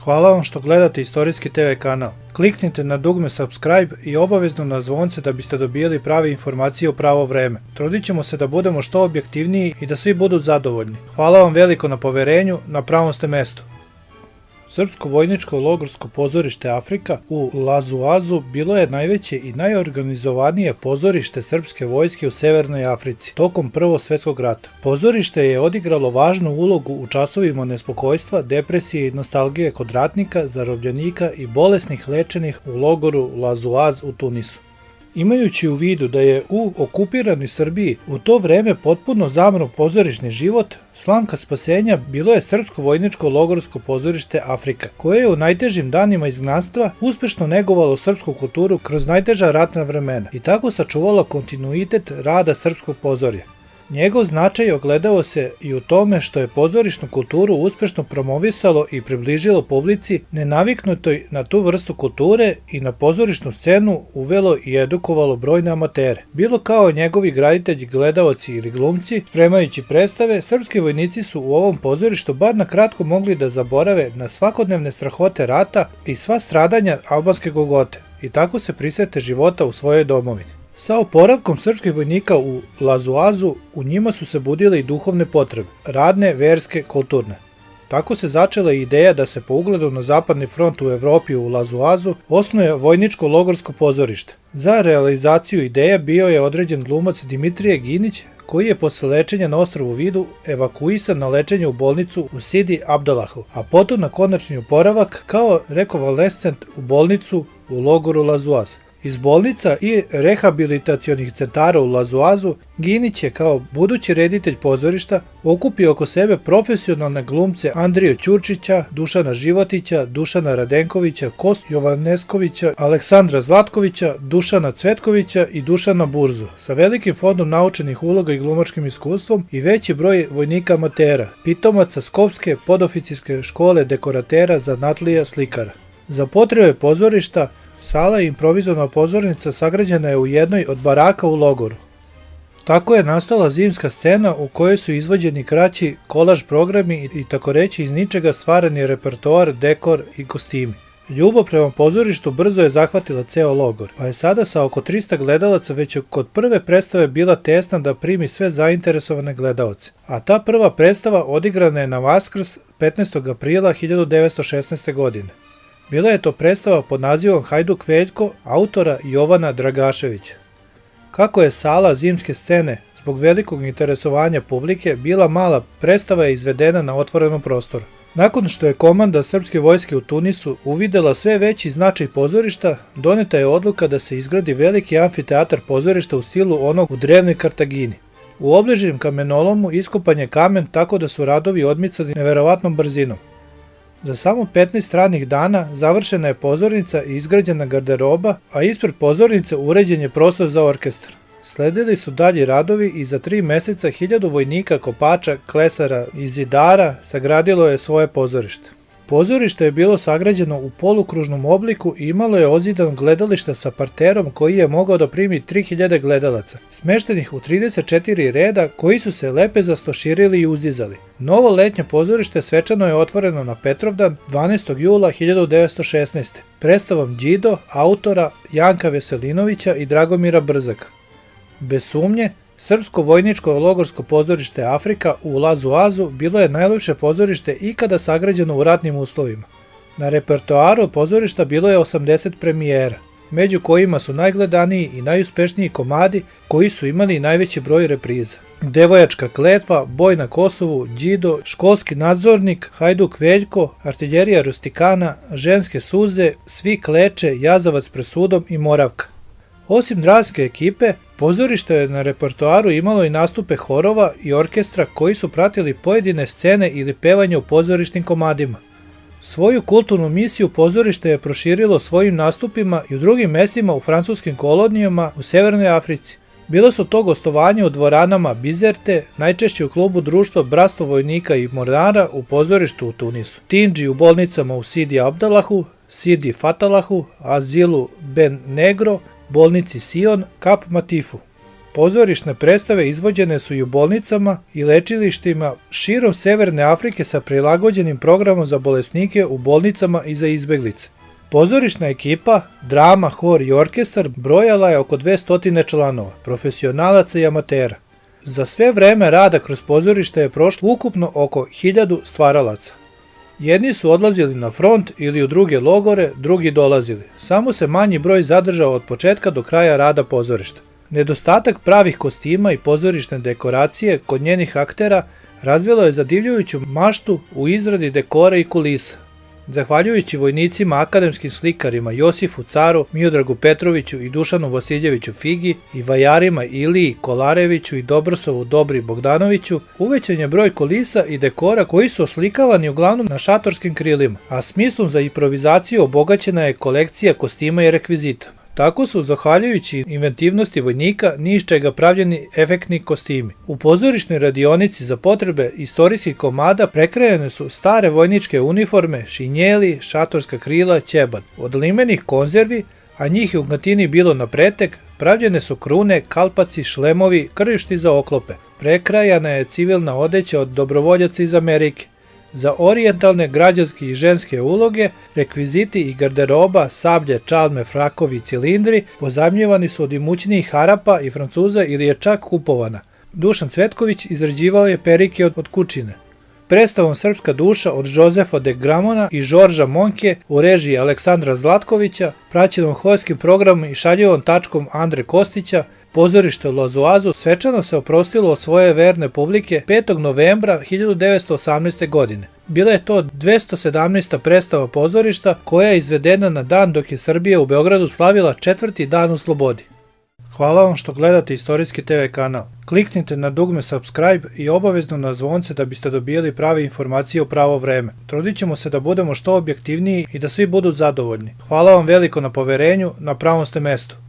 Hvala vam što gledate Istorijski TV kanal. Kliknite na dugme subscribe i obavezno na zvonce da biste dobijali prave informacije u pravo vreme. Trudit ćemo se da budemo što objektivniji i da svi budu zadovoljni. Hvala vam veliko na poverenju, na pravom ste mestu. Srpsko vojničko logorsko pozorište Afrika u Lazuazu bilo je najveće i najorganizovanije pozorište srpske vojske u Severnoj Africi tokom Prvog svjetskog rata. Pozorište je odigralo važnu ulogu u časovima nespokojstva, depresije i nostalgije kod ratnika, zarobljenika i bolesnih lečenih u logoru Lazuaz u Tunisu. Imajući u vidu da je u okupiranoj Srbiji u to vreme potpuno zamro pozorišni život, slamka spasenja bilo je Srpsko vojničko logorsko pozorište Afrika, koje je u najtežim danima izgnanstva uspešno negovalo srpsku kulturu kroz najteža ratna vremena i tako sačuvalo kontinuitet rada srpskog pozorja. Njegov značaj ogledao se i u tome što je pozorišnu kulturu uspešno promovisalo i približilo publici nenaviknutoj na tu vrstu kulture i na pozorišnu scenu uvelo i edukovalo brojne amatere. Bilo kao njegovi graditelji, gledaoci ili glumci, spremajući predstave, srpski vojnici su u ovom pozorištu bar na kratko mogli da zaborave na svakodnevne strahote rata i sva stradanja albanske Golgote i tako se prisete života u svojoj domovini. Sa oporavkom srpskih vojnika u Lazuazu, u njima su se budile i duhovne potrebe, radne, verske, kulturne. Tako se začela ideja da se po ugledu na zapadni front u Evropi u Lazuazu osnuje vojničko logorsko pozorište. Za realizaciju ideja bio je određen glumac Dimitrije Ginić, koji je posle lečenja na ostrvu Vidu evakuisan na lečenje u bolnicu u Sidi Abdalahu, a potom na konačni oporavak kao rekonvalescent u bolnicu u logoru Lazuaz. Iz bolnica i rehabilitacionih centara u Lazuazu, Ginić je kao budući reditelj pozorišta okupio oko sebe profesionalne glumce Andriju Ćurčića, Dušana Životića, Dušana Radenkovića, Kostu Jovaneskovića, Aleksandra Zlatkovića, Dušana Cvetkovića i Dušana Burzu, sa velikim fondom naučenih uloga i glumačkim iskustvom i veći broj vojnika amatera, pitomaca Skopske podoficirske škole dekoratera, zanatlija, slikara. Za potrebe pozorišta sala i improvizovana pozornica sagrađena je u jednoj od baraka u logoru. Tako je nastala zimska scena u kojoj su izvođeni kraći kolaž programi i tako reći iz ničega stvarani repertoar, dekor i kostimi. Ljubav prema pozorištu brzo je zahvatila ceo logor, pa je sada sa oko 300 gledalaca već kod prve predstave bila tesna da primi sve zainteresovane gledaoce. A ta prva predstava odigrana je na Vaskrs 15. aprila 1916. godine. Bila je to predstava pod nazivom Hajduk Veljko, autora Jovana Dragaševića. Kako je sala zimske scene, zbog velikog interesovanja publike, bila mala, predstava je izvedena na otvorenom prostoru. Nakon što je komanda srpske vojske u Tunisu uvidela sve veći značaj pozorišta, doneta je odluka da se izgradi veliki amfiteatar pozorišta u stilu onog u drevnoj Kartagini. U obližnjem kamenolomu iskopan je kamen tako da su radovi odmicali neverovatnom brzinom. Za samo 15 radnih dana završena je pozornica i izgrađena garderoba, a ispred pozornice uređen je prostor za orkestar. Sledili su dalji radovi i za 3 meseca 1000 vojnika, kopača, klesara i zidara sagradilo je svoje pozorište. Pozorište je bilo sagrađeno u polukružnom obliku i imalo je ozidano gledalište sa parterom koji je mogao da primi 3000 gledalaca, smeštenih u 34 reda koji su se lepezasto širili i uzdizali. Novo letnje pozorište svečano je otvoreno na Petrovdan 12. jula 1916. predstavom Đido, autora Janka Veselinovića i Dragomira Brzaka. Bez sumnje, Srpsko vojničko logorsko pozorište Afrika u Lazuazu bilo je najlepše pozorište ikada sagrađeno u ratnim uslovima. Na repertoaru pozorišta bilo je 80 premijera, među kojima su najgledaniji i najuspešniji komadi koji su imali najveći broj repriza. Devojačka kletva, Boj na Kosovu, Đido, Školski nadzornik, Hajduk Veljko, Artiljerija rustikana, Ženske suze, Svi kleče, Jazavac pred sudom i Moravka. Osim dramske ekipe, pozorište je na repertoaru imalo i nastupe horova i orkestra koji su pratili pojedine scene ili pevanje u pozorišnim komadima. Svoju kulturnu misiju pozorište je proširilo svojim nastupima i u drugim mestima u francuskim kolonijama u Severnoj Africi. Bilo su to gostovanje u dvoranama Bizerte, najčešće u klubu društva Bratstvo vojnika i mornara u pozorištu u Tunisu, Tindži u bolnicama u Sidi Abdalahu, Sidi Fatalahu, Azilu Ben Negro, bolnici Sion, Kap Matifu. Pozorišne predstave izvođene su i u bolnicama i lečilištima širom Severne Afrike sa prilagođenim programom za bolesnike u bolnicama i za izbeglice. Pozorišna ekipa, drama, hor i orkestar brojala je oko 200 članova, profesionalaca i amatera. Za sve vreme rada kroz pozorište je prošlo ukupno oko 1000 stvaralaca. Jedni su odlazili na front ili u druge logore, drugi dolazili. Samo se manji broj zadržao od početka do kraja rada pozorišta. Nedostatak pravih kostima i pozorišne dekoracije kod njenih aktera razvilo je zadivljujuću maštu u izradi dekora i kulisa. Zahvaljujući vojnicima akademskim slikarima Josifu Caru, Miodragu Petroviću i Dušanu Vasiljeviću Figi i vajarima Iliji Kolareviću i Dobrosovu Dobri Bogdanoviću, uvećan je broj kulisa i dekora koji su oslikavani uglavnom na šatorskim krilima, a smislom za improvizaciju obogaćena je kolekcija kostima i rekvizita. Tako su, zahvaljujući inventivnosti vojnika, ni iz čega pravljeni efektni kostimi. U pozorišnoj radionici za potrebe istorijskih komada prekrojene su stare vojničke uniforme, šinjeli, šatorska krila, ćebad. Od limenih konzervi, a njih je u kantini bilo na pretek, pravljene su krune, kalpaci, šlemovi, krvišti za oklope. Prekrajana je civilna odeća od dobrovoljaca iz Amerike. Za orijentalne, građanske i ženske uloge, rekviziti i garderoba, sablje, čalme, frakovi i cilindri pozajmljivani su od imućnijih Arapa i Francuza ili je čak kupovana. Dušan Cvetković izrađivao je perike od kučine. Predstavom Srpska duša od Jozefa de Gramona i Žorža Monke u režiji Aleksandra Zlatkovića, praćenom horskim programom i šaljivom tačkom Andre Kostića, pozorište u Lazoazu svečano se oprostilo od svoje verne publike 5. novembra 1918. godine. Bila je to 217. predstava pozorišta koja je izvedena na dan dok je Srbija u Beogradu slavila 4. dan u slobodi. Hvala vam što gledate Istorijski TV kanal. Kliknite na dugme subscribe i obavezno na zvonce da biste dobijali prave informacije u pravo vreme. Trudit ćemo se da budemo što objektivniji i da svi budu zadovoljni. Hvala vam veliko na poverenju, na pravom ste mestu.